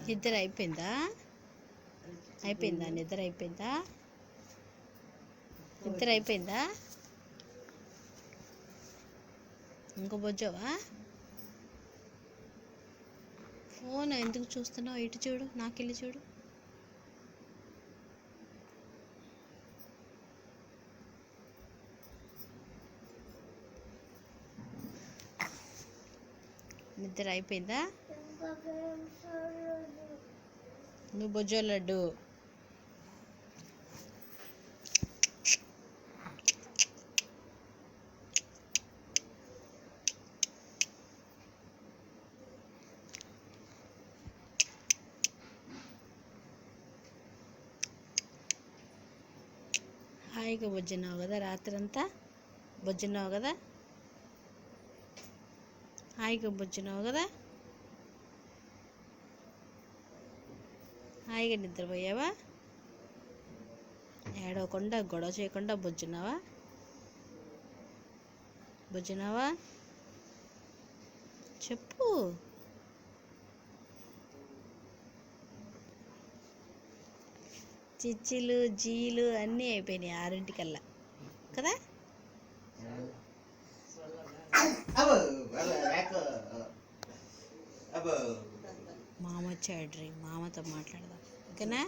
నిద్ర అయిపోయిందా? నిద్ర అయిపోయిందా? నిద్ర అయిపోయిందా? ఇంకో బొజ్జవా? ఫోన్ ఎందుకు చూస్తున్నావు? ఇటు చూడు, నాకెళ్ళి చూడు. నిద్ర అయిపోయిందా? నువ్వు బొజ్జో లడ్డు. హాయిగా బొజ్జున్నావు కదా, రాత్రంతా బొజ్జున్నావు కదా, హాయిగా బొజ్జున్నావు కదా, హాయిగా నిద్రపోయావా? ఏడవకుండా గొడవ చేయకుండా బొజ్జున్నావా? చెప్పు. చిచ్చులు జీలు అన్నీ అయిపోయినాయి 6 కదా. మామ వచ్చాడు, మామతో మాట్లాడదాం. ఓకేనా?